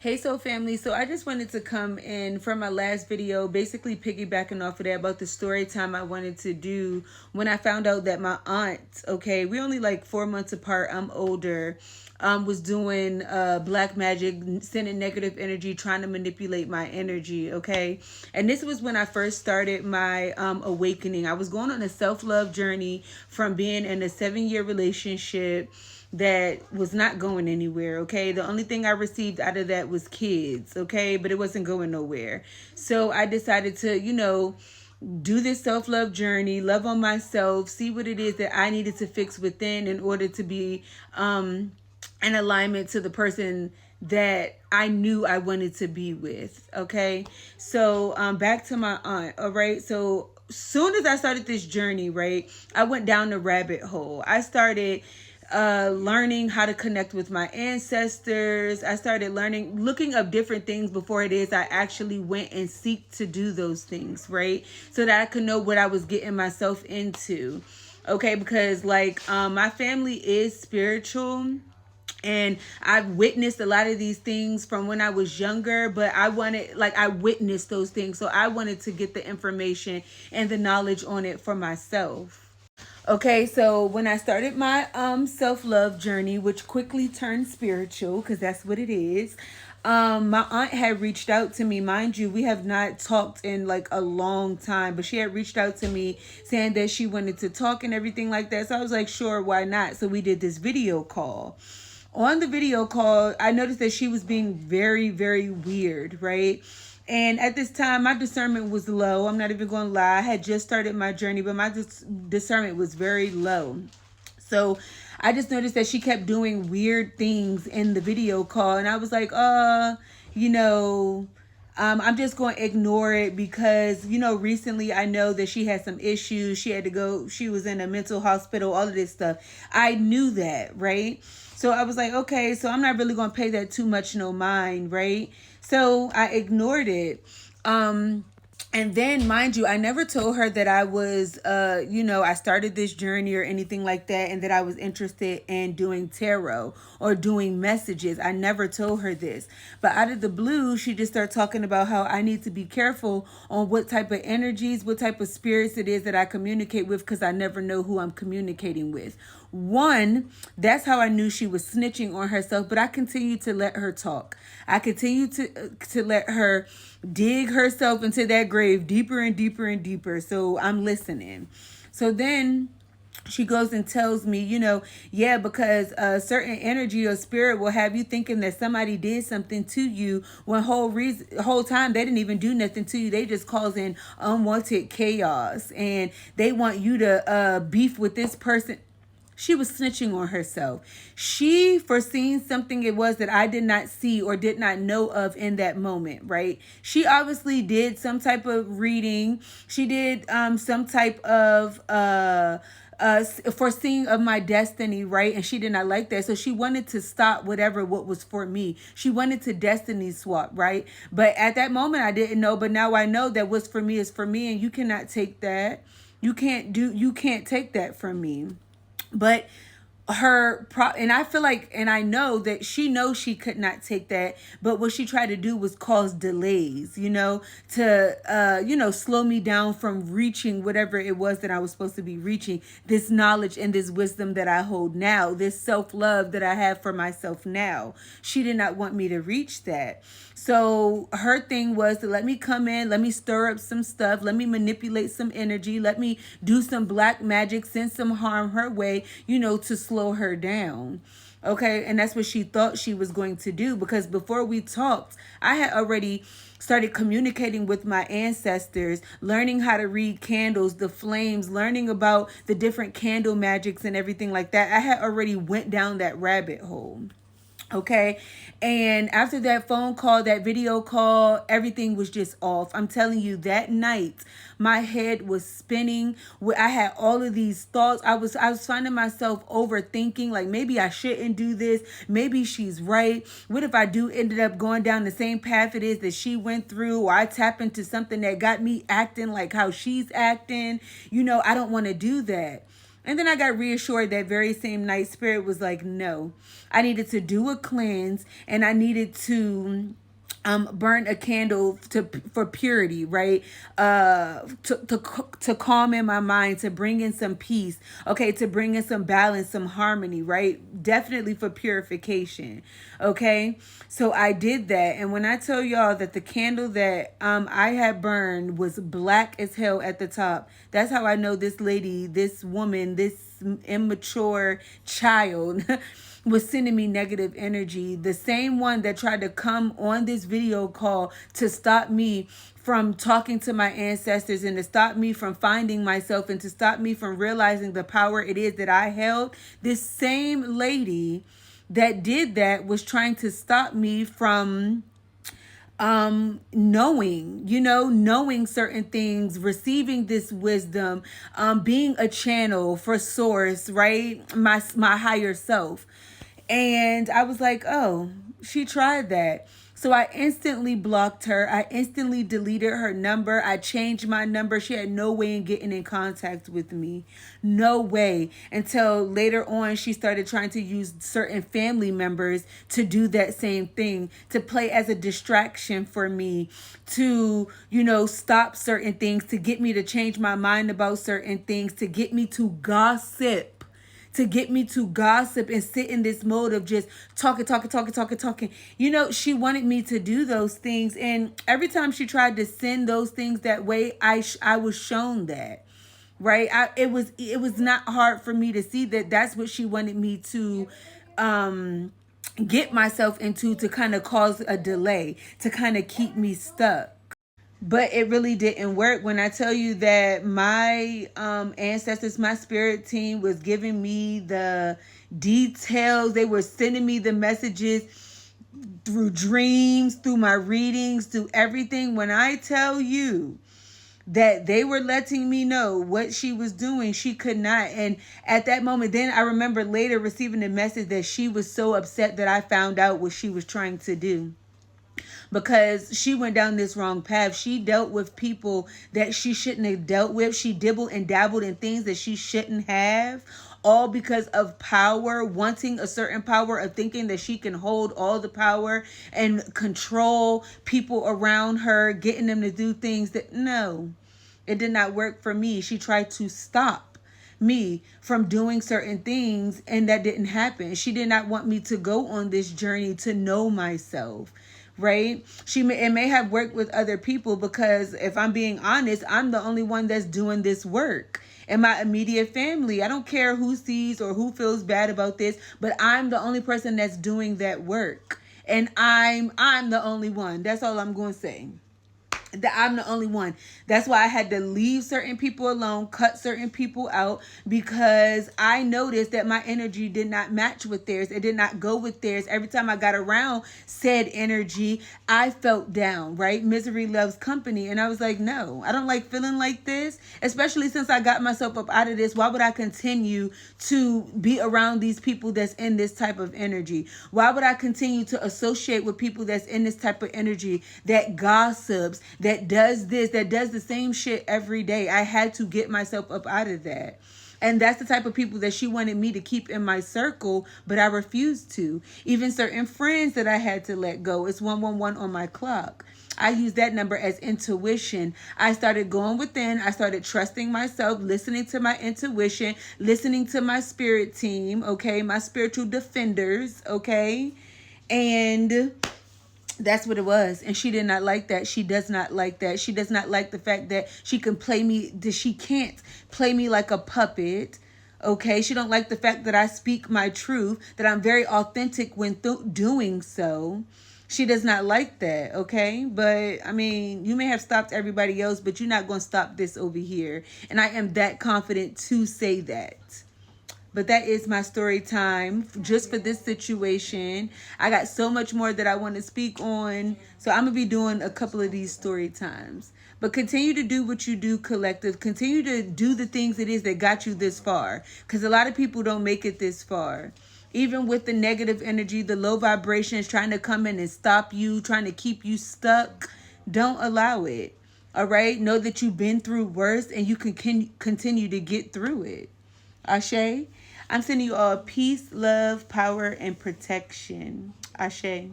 Hey Soul Family, so I just wanted to come in from my last video, basically piggybacking off of that about the story time I wanted to do when I found out that my aunt, okay, we only like 4 months apart, I'm older, was doing black magic, sending negative energy, trying to manipulate my energy, okay? And this was when I first started my awakening. I was going on a self-love journey from being in a 7-year relationship that was not going anywhere, okay? The only thing I received out of that was kids, okay? But it wasn't going nowhere. So I decided to, do this self-love journey, love on myself, see what it is that I needed to fix within in order to be in alignment to the person that I knew I wanted to be with, okay? So back to my aunt, all right? So soon as I started this journey, right, I went down the rabbit hole. I started learning how to connect with my ancestors. I started looking up different things before it is I actually went and seek to do those things, right? So that I could know what I was getting myself into. Okay, because my family is spiritual, and I've witnessed a lot of these things from when I was younger, but I witnessed those things. So I wanted to get the information and the knowledge on it for myself. Okay, so when I started my self-love journey, which quickly turned spiritual, because that's what it is, my aunt had reached out to me. Mind you, we have not talked in like a long time, but she had reached out to me saying that she wanted to talk and everything like that. So I was like, sure, why not? So we did this video call. On the video call, I noticed that she was being very, very weird, right? And at this time, my discernment was low. I'm not even going to lie. I had just started my journey, but my discernment was very low. So I just noticed that she kept doing weird things in the video call. And I was like, you know, I'm just going to ignore it because, recently I know that she had some issues. She had to go, she was in a mental hospital, all of this stuff. I knew that, right? So I was like, okay, so I'm not really going to pay that too much no mind, right? So I ignored it. And then, mind you, I never told her that I was, I started this journey or anything like that, and that I was interested in doing tarot or doing messages. I never told her this. But out of the blue, she just started talking about how I need to be careful on what type of energies, what type of spirits it is that I communicate with, because I never know who I'm communicating with. One, that's how I knew she was snitching on herself, but I continued to let her talk. I continued to let her dig herself into that grave deeper and deeper and deeper. So I'm listening. So then she goes and tells me, because a certain energy or spirit will have you thinking that somebody did something to you when whole time they didn't even do nothing to you. They just causing unwanted chaos, and they want you to beef with this person. She was snitching on herself. She foreseen something it was that I did not see or did not know of in that moment, right? She obviously did some type of reading. She did some type of foreseeing of my destiny, right? And she did not like that. So she wanted to stop what was for me. She wanted to destiny swap, right? But at that moment, I didn't know. But now I know that what's for me is for me, and you cannot take that. You can't take that from me. But and I feel like, and I know that she knows she could not take that, but what she tried to do was cause delays, to slow me down from reaching whatever it was that I was supposed to be reaching, this knowledge and this wisdom that I hold now, this self-love that I have for myself now. She did not want me to reach that. So her thing was to let me come in, let me stir up some stuff, let me manipulate some energy, let me do some black magic, send some harm her way, to slow her down. Okay, and that's what she thought she was going to do, because before we talked, I had already started communicating with my ancestors, learning how to read candles, the flames, learning about the different candle magics and everything like that. I had already went down that rabbit hole. Okay. And after that phone call, that video call, everything was just off. I'm telling you, that night, my head was spinning. I had all of these thoughts. I was finding myself overthinking, like maybe I shouldn't do this. Maybe she's right. What if I ended up going down the same path it is that she went through, or I tap into something that got me acting like how she's acting? I don't want to do that. And then I got reassured that very same night. Spirit was like, no, I needed to do a cleanse, and I needed to burn a candle for purity, right? To calm in my mind, to bring in some peace, okay, to bring in some balance, some harmony, right? Definitely for purification, okay? So I did that, and when I tell y'all that the candle that I had burned was black as hell at the top, that's how I know this lady, this woman, this immature child was sending me negative energy. The same one that tried to come on this video call to stop me from talking to my ancestors, and to stop me from finding myself, and to stop me from realizing the power it is that I held. This same lady that did that was trying to stop me from knowing certain things, receiving this wisdom, being a channel for source, right? My higher self. And I was like, oh, she tried that. So I instantly blocked her. I instantly deleted her number. I changed my number. She had no way in getting in contact with me. No way. Until later on, she started trying to use certain family members to do that same thing, to play as a distraction for me, to, stop certain things, to get me to change my mind about certain things, to get me to gossip. And sit in this mode of just talking. She wanted me to do those things. And every time she tried to send those things that way, I was shown that, right? It was not hard for me to see that that's what she wanted me to get myself into, to kind of cause a delay, to kind of keep me stuck. But it really didn't work. When I tell you that my ancestors, my spirit team was giving me the details, they were sending me the messages through dreams, through my readings, through everything. When I tell you that they were letting me know what she was doing, she could not. And at that moment, then I remember later receiving a message that she was so upset that I found out what she was trying to do, because she went down this wrong path. She dealt with people that she shouldn't have dealt with. She dibbled and dabbled in things that she shouldn't have, all because of power, wanting a certain power, of thinking that she can hold all the power and control people around her, getting them to do things that, no, it did not work for me. She tried to stop me from doing certain things, and that didn't happen. She did not want me to go on this journey to know myself, right? It may have worked with other people, because if I'm being honest, I'm the only one that's doing this work in my immediate family. I don't care who sees or who feels bad about this, but I'm the only person that's doing that work, and I'm the only one. That's all I'm going to say. That I'm the only one. That's why I had to leave certain people alone, cut certain people out, because I noticed that my energy did not match with theirs. It did not go with theirs. Every time I got around said energy, I felt down, right? Misery loves company. And I was like, no, I don't like feeling like this, especially since I got myself up out of this. Why would I continue to be around these people that's in this type of energy? Why would I continue to associate with people that's in this type of energy, that gossips, that does this, that does the same shit every day? I had to get myself up out of that. And that's the type of people that she wanted me to keep in my circle, but I refused to. Even certain friends that I had to let go. It's 111 on my clock. I use that number as intuition. I started going within. I started trusting myself, listening to my intuition, listening to my spirit team, okay? My spiritual defenders, okay? And that's what it was. And she did not like that. She does not like that. She does not like the fact that she can't play me like a puppet. Okay. She don't like the fact that I speak my truth, that I'm very authentic when doing so. She does not like that. Okay. But I mean, you may have stopped everybody else, but you're not going to stop this over here. And I am that confident to say that. But that is my story time just for this situation. I got so much more that I want to speak on. So I'm going to be doing a couple of these story times. But continue to do what you do, collective. Continue to do the things it is that got you this far. Because a lot of people don't make it this far. Even with the negative energy, the low vibrations trying to come in and stop you, trying to keep you stuck, don't allow it. All right? Know that you've been through worse and you can continue to get through it. Ashe. I'm sending you all peace, love, power, and protection. Ashe.